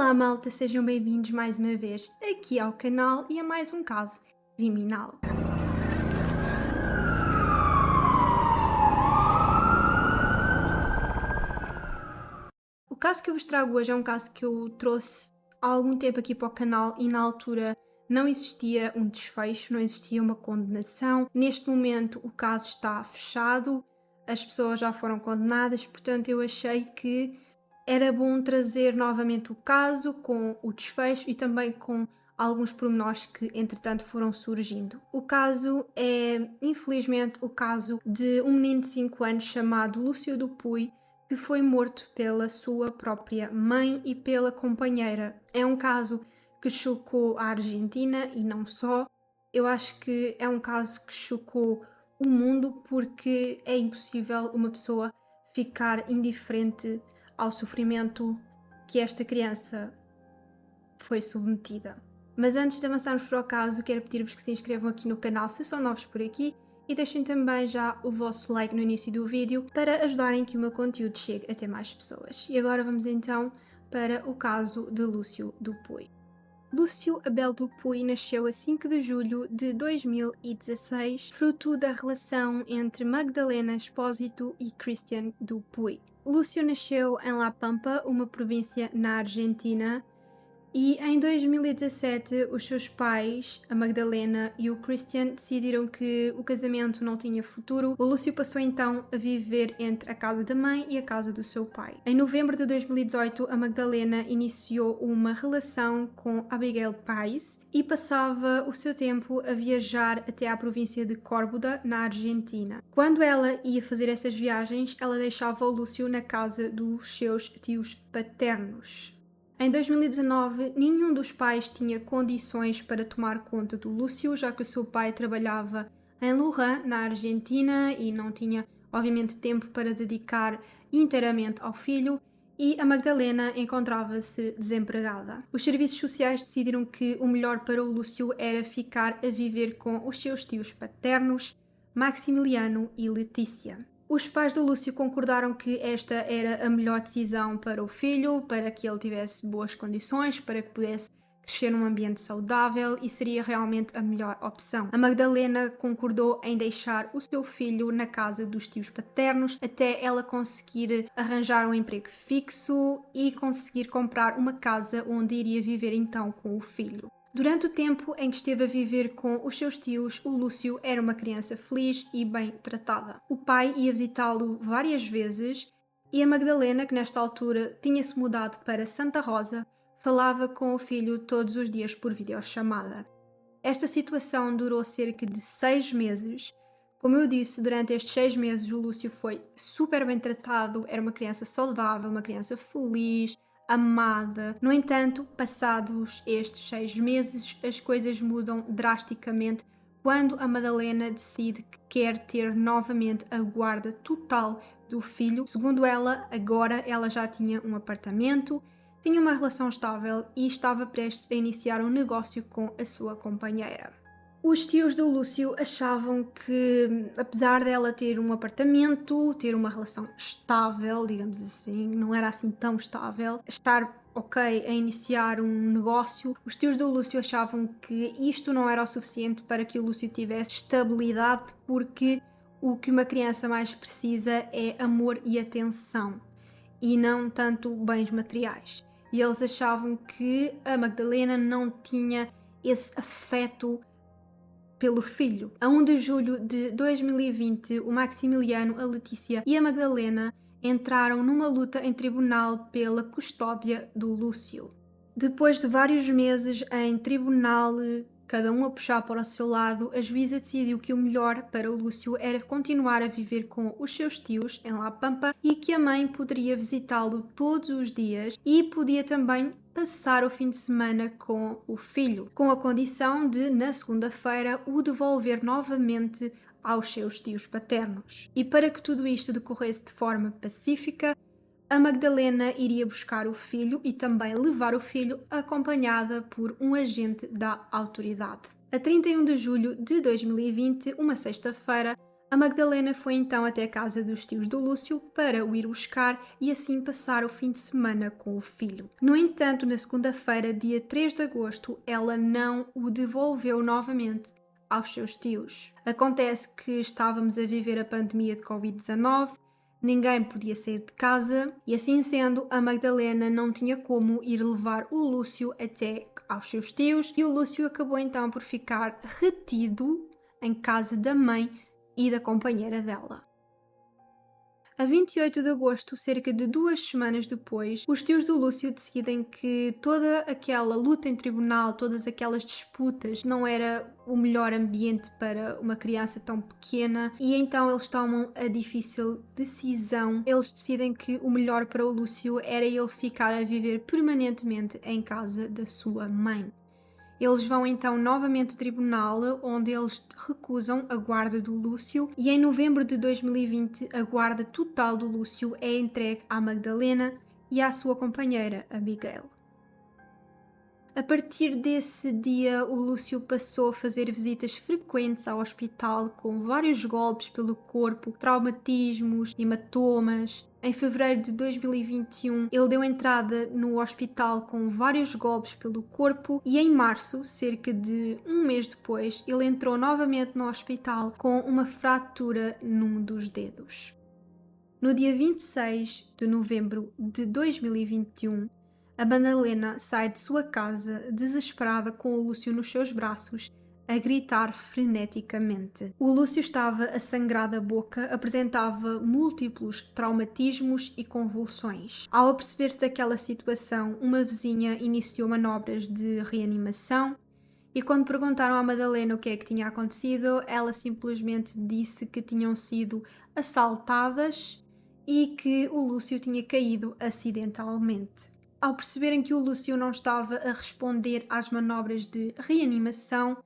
Olá malta, sejam bem-vindos mais uma vez aqui ao canal e a mais um caso criminal. O caso que eu vos trago hoje é um caso que eu trouxe há algum tempo aqui para o canal e na altura não existia um desfecho, não existia uma condenação. Neste momento o caso está fechado, as pessoas já foram condenadas, portanto eu achei que era bom trazer novamente o caso com o desfecho e também com alguns pormenores que entretanto foram surgindo. O caso é, infelizmente, o caso de um menino de 5 anos chamado Lúcio Dupuy, que foi morto pela sua própria mãe e pela companheira. É um caso que chocou a Argentina e não só. Eu acho que é um caso que chocou o mundo porque é impossível uma pessoa ficar indiferente ao sofrimento que esta criança foi submetida. Mas antes de avançarmos para o caso, quero pedir-vos que se inscrevam aqui no canal se são novos por aqui e deixem também já o vosso like no início do vídeo para ajudarem que o meu conteúdo chegue até mais pessoas. E agora vamos então para o caso de Lúcio Dupuy. Lúcio Abel Dupuy nasceu a 5 de julho de 2016, fruto da relação entre Magdalena Espósito e Christian Dupuy. Lúcio nasceu em La Pampa, uma província na Argentina, e em 2017 os seus pais, a Magdalena e o Christian, decidiram que o casamento não tinha futuro. O Lúcio passou então a viver entre a casa da mãe e a casa do seu pai. Em novembro de 2018, a Magdalena iniciou uma relação com Abigail Pais e passava o seu tempo a viajar até à província de Córdoba, na Argentina. Quando ela ia fazer essas viagens, ela deixava o Lúcio na casa dos seus tios paternos. Em 2019, nenhum dos pais tinha condições para tomar conta do Lúcio, já que o seu pai trabalhava em Luján, na Argentina, e não tinha, obviamente, tempo para dedicar inteiramente ao filho, e a Magdalena encontrava-se desempregada. Os serviços sociais decidiram que o melhor para o Lúcio era ficar a viver com os seus tios paternos, Maximiliano e Letícia. Os pais do Lúcio concordaram que esta era a melhor decisão para o filho, para que ele tivesse boas condições, para que pudesse crescer num ambiente saudável e seria realmente a melhor opção. A Magdalena concordou em deixar o seu filho na casa dos tios paternos até ela conseguir arranjar um emprego fixo e conseguir comprar uma casa onde iria viver então com o filho. Durante o tempo em que esteve a viver com os seus tios, o Lúcio era uma criança feliz e bem tratada. O pai ia visitá-lo várias vezes e a Magdalena, que nesta altura tinha-se mudado para Santa Rosa, falava com o filho todos os dias por videochamada. Esta situação durou cerca de 6 meses. Como eu disse, durante estes 6 meses o Lúcio foi super bem tratado, era uma criança saudável, uma criança feliz, amada. No entanto, passados estes 6 meses, as coisas mudam drasticamente quando a Madalena decide que quer ter novamente a guarda total do filho. Segundo ela, agora ela já tinha um apartamento, tinha uma relação estável e estava prestes a iniciar um negócio com a sua companheira. Os tios do Lúcio achavam que, apesar dela ter um apartamento, ter uma relação estável, digamos assim, não era assim tão estável, estar ok a iniciar um negócio, os tios do Lúcio achavam que isto não era o suficiente para que o Lúcio tivesse estabilidade, porque o que uma criança mais precisa é amor e atenção, e não tanto bens materiais. E eles achavam que a Magdalena não tinha esse afeto pelo filho. A 1 de julho de 2020, o Maximiliano, a Letícia e a Magdalena entraram numa luta em tribunal pela custódia do Lúcio. Depois de vários meses em tribunal, cada um a puxar para o seu lado, a juíza decidiu que o melhor para o Lúcio era continuar a viver com os seus tios em La Pampa e que a mãe poderia visitá-lo todos os dias e podia também passar o fim de semana com o filho, com a condição de, na segunda-feira, o devolver novamente aos seus tios paternos. E para que tudo isto decorresse de forma pacífica, a Magdalena iria buscar o filho e também levar o filho acompanhada por um agente da autoridade. A 31 de julho de 2020, uma sexta-feira, A Magdalena foi então até a casa dos tios do Lúcio para o ir buscar e assim passar o fim de semana com o filho. No entanto, na segunda-feira, dia 3 de agosto, ela não o devolveu novamente aos seus tios. Acontece que estávamos a viver a pandemia de Covid-19, ninguém podia sair de casa e, assim sendo, a Magdalena não tinha como ir levar o Lúcio até aos seus tios e o Lúcio acabou então por ficar retido em casa da mãe e da companheira dela. A 28 de agosto, cerca de 2 semanas depois, os tios do Lúcio decidem que toda aquela luta em tribunal, todas aquelas disputas, não era o melhor ambiente para uma criança tão pequena e então eles tomam a difícil decisão. Eles decidem que o melhor para o Lúcio era ele ficar a viver permanentemente em casa da sua mãe. Eles vão então novamente ao tribunal, onde eles recusam a guarda do Lúcio e em novembro de 2020 a guarda total do Lúcio é entregue à Magdalena e à sua companheira Abigail. A partir desse dia, o Lúcio passou a fazer visitas frequentes ao hospital com vários golpes pelo corpo, traumatismos, hematomas. Em fevereiro de 2021, ele deu entrada no hospital com vários golpes pelo corpo e em março, cerca de um mês depois, ele entrou novamente no hospital com uma fratura num dos dedos. No dia 26 de novembro de 2021, a Madalena sai de sua casa desesperada com o Lúcio nos seus braços, a gritar freneticamente. O Lúcio estava a sangrar da boca, apresentava múltiplos traumatismos e convulsões. Ao aperceber-se daquela situação, uma vizinha iniciou manobras de reanimação e quando perguntaram à Madalena o que é que tinha acontecido, ela simplesmente disse que tinham sido assaltadas e que o Lúcio tinha caído acidentalmente. Ao perceberem que o Lúcio não estava a responder às manobras de reanimação,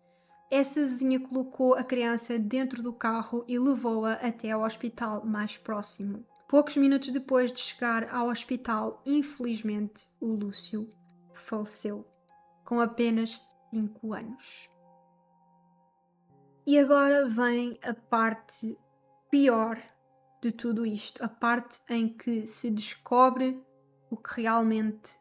essa vizinha colocou a criança dentro do carro e levou-a até ao hospital mais próximo. Poucos minutos depois de chegar ao hospital, infelizmente, o Lúcio faleceu, com apenas 5 anos. E agora vem a parte pior de tudo isto, a parte em que se descobre o que realmente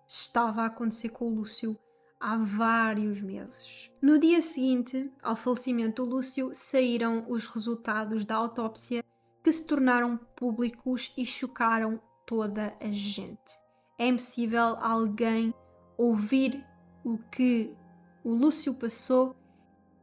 estava a acontecer com o Lúcio há vários meses. No dia seguinte ao falecimento do Lúcio, saíram os resultados da autópsia que se tornaram públicos e chocaram toda a gente. É impossível alguém ouvir o que o Lúcio passou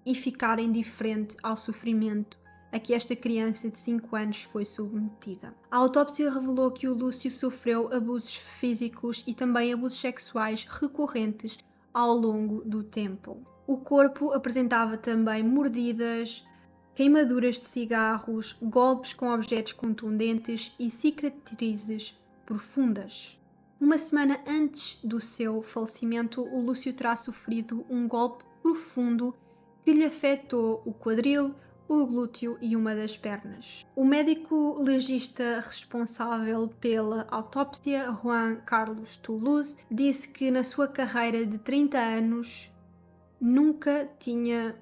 e ficar indiferente ao sofrimento a que esta criança de 5 anos foi submetida. A autópsia revelou que o Lúcio sofreu abusos físicos e também abusos sexuais recorrentes ao longo do tempo. O corpo apresentava também mordidas, queimaduras de cigarros, golpes com objetos contundentes e cicatrizes profundas. Uma semana antes do seu falecimento, o Lúcio terá sofrido um golpe profundo que lhe afetou o quadril, o glúteo e uma das pernas. O médico legista responsável pela autópsia, Juan Carlos Toulouse, disse que na sua carreira de 30 anos nunca tinha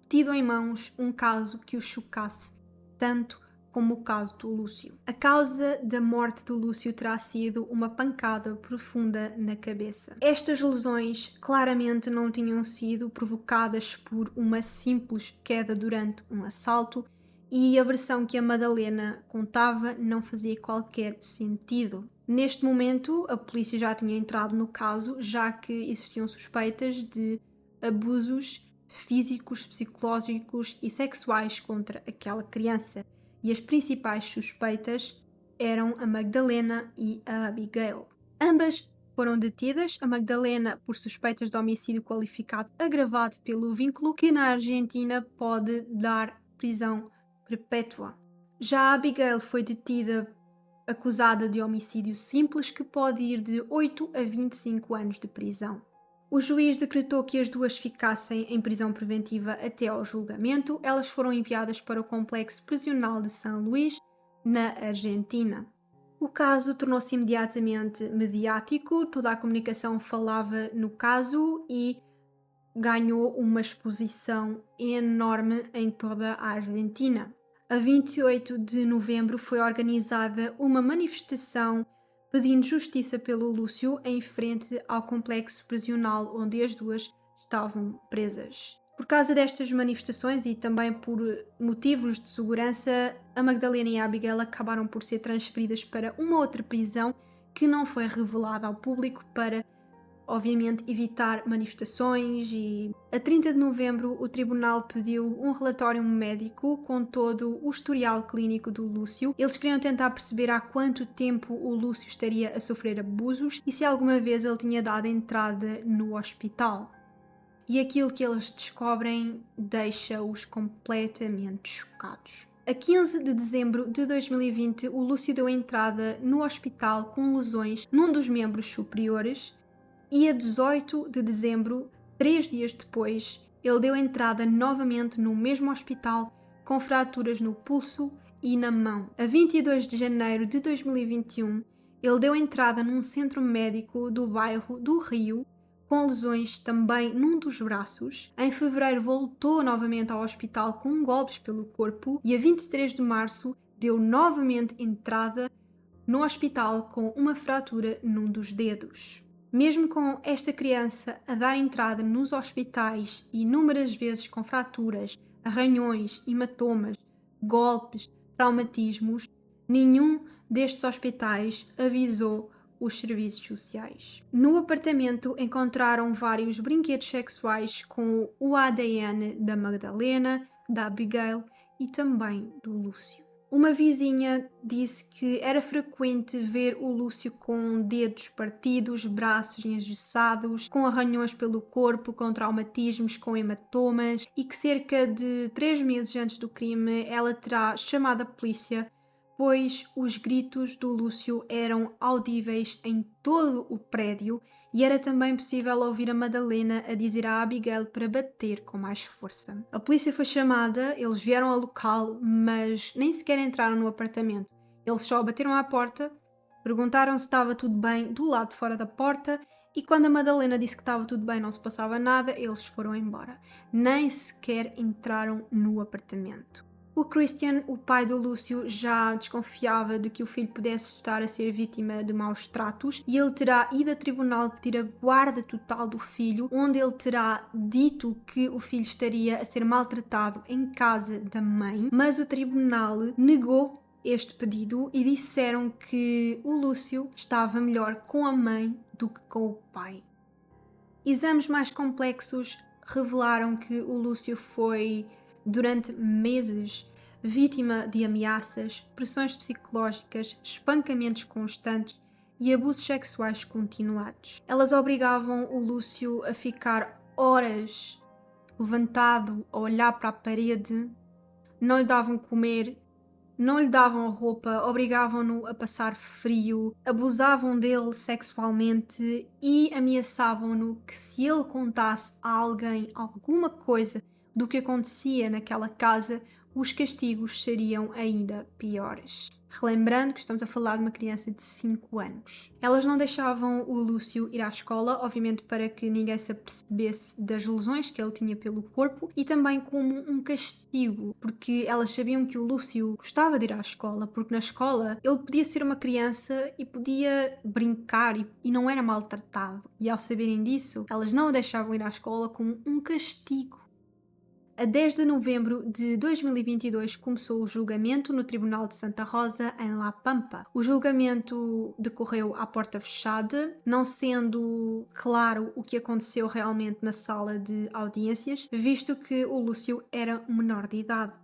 tido em mãos um caso que o chocasse tanto como o caso do Lúcio. A causa da morte do Lúcio terá sido uma pancada profunda na cabeça. Estas lesões claramente não tinham sido provocadas por uma simples queda durante um assalto e a versão que a Madalena contava não fazia qualquer sentido. Neste momento, a polícia já tinha entrado no caso, já que existiam suspeitas de abusos físicos, psicológicos e sexuais contra aquela criança. E as principais suspeitas eram a Magdalena e a Abigail. Ambas foram detidas, a Magdalena por suspeitas de homicídio qualificado agravado pelo vínculo, que na Argentina pode dar prisão perpétua. Já a Abigail foi detida acusada de homicídio simples, que pode ir de 8 a 25 anos de prisão. O juiz decretou que as duas ficassem em prisão preventiva até ao julgamento. Elas foram enviadas para o complexo prisional de São Luís, na Argentina. O caso tornou-se imediatamente mediático, toda a comunicação falava no caso e ganhou uma exposição enorme em toda a Argentina. A 28 de novembro foi organizada uma manifestação pedindo justiça pelo Lúcio em frente ao complexo prisional onde as duas estavam presas. Por causa destas manifestações e também por motivos de segurança, a Magdalena e a Abigail acabaram por ser transferidas para uma outra prisão que não foi revelada ao público para, obviamente, evitar manifestações. E a 30 de novembro o tribunal pediu um relatório médico com todo o historial clínico do Lúcio. Eles queriam tentar perceber há quanto tempo o Lúcio estaria a sofrer abusos e se alguma vez ele tinha dado entrada no hospital. E aquilo que eles descobrem deixa-os completamente chocados. A 15 de dezembro de 2020, o Lúcio deu entrada no hospital com lesões num dos membros superiores e a 18 de dezembro, 3 dias depois, ele deu entrada novamente no mesmo hospital com fraturas no pulso e na mão. A 22 de janeiro de 2021, ele deu entrada num centro médico do bairro do Rio com lesões também num dos braços. Em fevereiro voltou novamente ao hospital com golpes pelo corpo e a 23 de março deu novamente entrada no hospital com uma fratura num dos dedos. Mesmo com esta criança a dar entrada nos hospitais inúmeras vezes com fraturas, arranhões, hematomas, golpes, traumatismos, nenhum destes hospitais avisou os serviços sociais. No apartamento encontraram vários brinquedos sexuais com o ADN da Magdalena, da Abigail e também do Lúcio. Uma vizinha disse que era frequente ver o Lúcio com dedos partidos, braços engessados, com arranhões pelo corpo, com traumatismos, com hematomas e que cerca de 3 meses antes do crime ela terá chamado a polícia, pois os gritos do Lúcio eram audíveis em todo o prédio e era também possível ouvir a Madalena a dizer à Abigail para bater com mais força. A polícia foi chamada, eles vieram ao local, mas nem sequer entraram no apartamento. Eles só bateram à porta, perguntaram se estava tudo bem do lado de fora da porta e quando a Madalena disse que estava tudo bem, não se passava nada, eles foram embora. Nem sequer entraram no apartamento. O Christian, o pai do Lúcio, já desconfiava de que o filho pudesse estar a ser vítima de maus tratos e ele terá ido a tribunal pedir a guarda total do filho, onde ele terá dito que o filho estaria a ser maltratado em casa da mãe, mas o tribunal negou este pedido e disseram que o Lúcio estava melhor com a mãe do que com o pai. Exames mais complexos revelaram que o Lúcio foi durante meses vítima de ameaças, pressões psicológicas, espancamentos constantes e abusos sexuais continuados. Elas obrigavam o Lúcio a ficar horas levantado, a olhar para a parede, não lhe davam comer, não lhe davam roupa, obrigavam-no a passar frio, abusavam dele sexualmente e ameaçavam-no que se ele contasse a alguém alguma coisa do que acontecia naquela casa, os castigos seriam ainda piores. Relembrando que estamos a falar de uma criança de 5 anos. Elas não deixavam o Lúcio ir à escola, obviamente para que ninguém se apercebesse das lesões que ele tinha pelo corpo e também como um castigo, porque elas sabiam que o Lúcio gostava de ir à escola, porque na escola ele podia ser uma criança e podia brincar e não era maltratado. E ao saberem disso, elas não o deixavam ir à escola como um castigo. A 10 de novembro de 2022 começou o julgamento no Tribunal de Santa Rosa, em La Pampa. O julgamento decorreu à porta fechada, não sendo claro o que aconteceu realmente na sala de audiências, visto que o Lúcio era um menor de idade.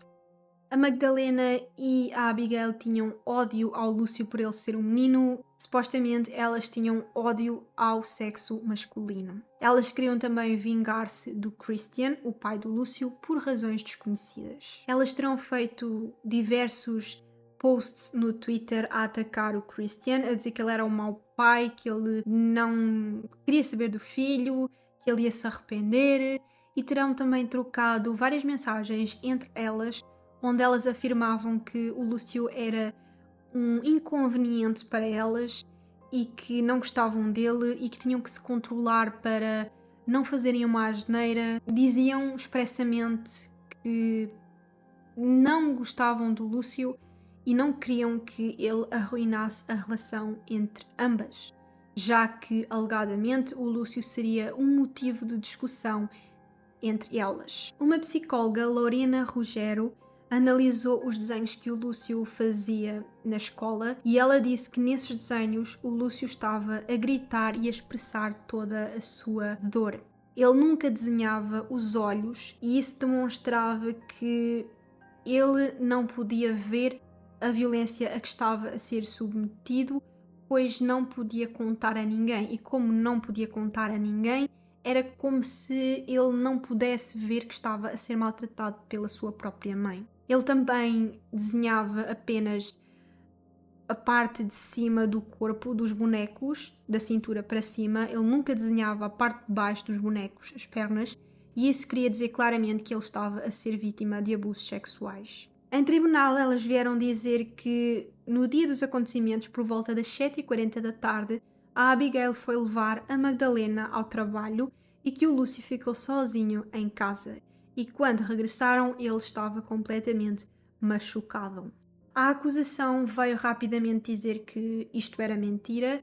A Magdalena e a Abigail tinham ódio ao Lúcio por ele ser um menino. Supostamente elas tinham ódio ao sexo masculino. Elas queriam também vingar-se do Christian, o pai do Lúcio, por razões desconhecidas. Elas terão feito diversos posts no Twitter a atacar o Christian, a dizer que ele era um mau pai, que ele não queria saber do filho, que ele ia se arrepender, e terão também trocado várias mensagens entre elas, onde elas afirmavam que o Lúcio era um inconveniente para elas e que não gostavam dele e que tinham que se controlar para não fazerem uma asneira. Diziam expressamente que não gostavam do Lúcio e não queriam que ele arruinasse a relação entre ambas, já que, alegadamente, o Lúcio seria um motivo de discussão entre elas. Uma psicóloga, Lorena Ruggiero, analisou os desenhos que o Lúcio fazia na escola e ela disse que nesses desenhos o Lúcio estava a gritar e a expressar toda a sua dor. Ele nunca desenhava os olhos e isso demonstrava que ele não podia ver a violência a que estava a ser submetido, pois não podia contar a ninguém. E como não podia contar a ninguém, era como se ele não pudesse ver que estava a ser maltratado pela sua própria mãe. Ele também desenhava apenas a parte de cima do corpo dos bonecos, da cintura para cima. Ele nunca desenhava a parte de baixo dos bonecos, as pernas, e isso queria dizer claramente que ele estava a ser vítima de abusos sexuais. Em tribunal, elas vieram dizer que no dia dos acontecimentos, por volta das 7h40 da tarde, a Abigail foi levar a Magdalena ao trabalho e que o Lúcio ficou sozinho em casa. E quando regressaram, ele estava completamente machucado. A acusação veio rapidamente dizer que isto era mentira,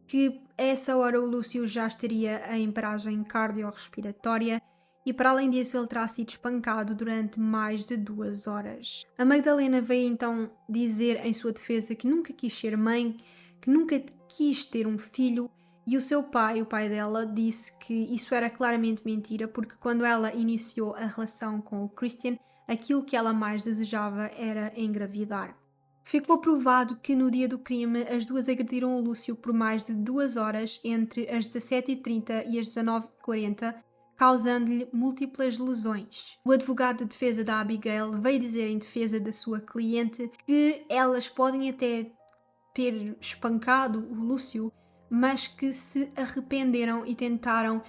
que a essa hora o Lúcio já estaria em paragem cardiorrespiratória e para além disso ele terá sido espancado durante mais de 2 horas. A Magdalena veio então dizer em sua defesa que nunca quis ser mãe, que nunca quis ter um filho, e o seu pai, o pai dela, disse que isso era claramente mentira porque quando ela iniciou a relação com o Christian, aquilo que ela mais desejava era engravidar. Ficou provado que no dia do crime as duas agrediram o Lúcio por mais de 2 horas entre as 17h30 e as 19h40, causando-lhe múltiplas lesões. O advogado de defesa da Abigail veio dizer em defesa da sua cliente que elas podem até ter espancado o Lúcio, mas que se arrependeram e tentaram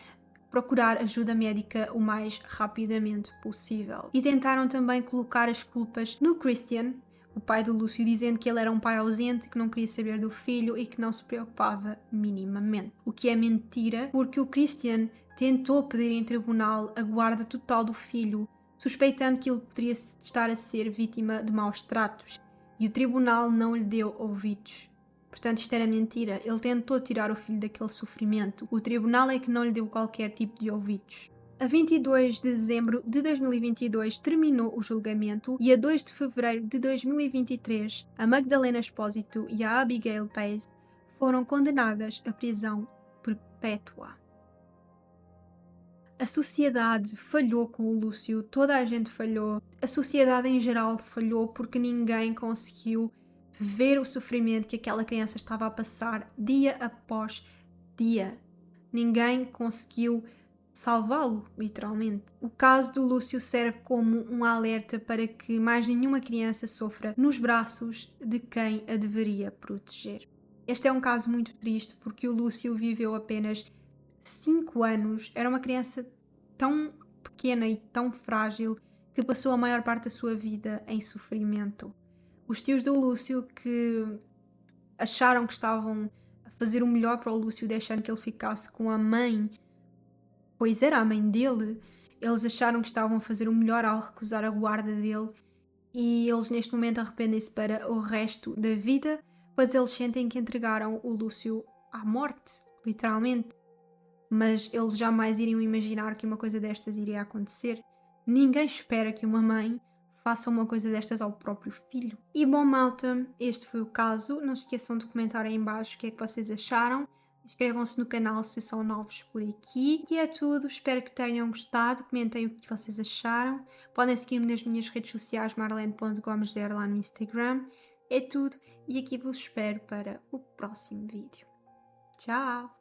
procurar ajuda médica o mais rapidamente possível. E tentaram também colocar as culpas no Christian, o pai do Lúcio, dizendo que ele era um pai ausente, que não queria saber do filho e que não se preocupava minimamente. O que é mentira, porque o Christian tentou pedir em tribunal a guarda total do filho, suspeitando que ele poderia estar a ser vítima de maus tratos, e o tribunal não lhe deu ouvidos. Portanto, isto era mentira. Ele tentou tirar o filho daquele sofrimento. O tribunal é que não lhe deu qualquer tipo de ouvidos. A 22 de dezembro de 2022 terminou o julgamento e a 2 de fevereiro de 2023 a Magdalena Espósito e a Abigail Pace foram condenadas à prisão perpétua. A sociedade falhou com o Lúcio, toda a gente falhou. A sociedade em geral falhou porque ninguém conseguiu ver o sofrimento que aquela criança estava a passar dia após dia. Ninguém conseguiu salvá-lo, literalmente. O caso do Lúcio serve como um alerta para que mais nenhuma criança sofra nos braços de quem a deveria proteger. Este é um caso muito triste porque o Lúcio viveu apenas 5 anos, era uma criança tão pequena e tão frágil que passou a maior parte da sua vida em sofrimento. Os tios do Lúcio, que acharam que estavam a fazer o melhor para o Lúcio, deixando que ele ficasse com a mãe, pois era a mãe dele, eles acharam que estavam a fazer o melhor ao recusar a guarda dele e eles neste momento arrependem-se para o resto da vida, pois eles sentem que entregaram o Lúcio à morte, literalmente. Mas eles jamais iriam imaginar que uma coisa destas iria acontecer. Ninguém espera que uma mãe faça uma coisa destas ao próprio filho. E bom, malta, este foi o caso. Não se esqueçam de comentar aí em baixo o que é que vocês acharam. Inscrevam-se no canal se são novos por aqui. E é tudo, espero que tenham gostado. Comentem o que vocês acharam. Podem seguir-me nas minhas redes sociais, marlene.gomes0 lá no Instagram. É tudo, e aqui vos espero para o próximo vídeo. Tchau!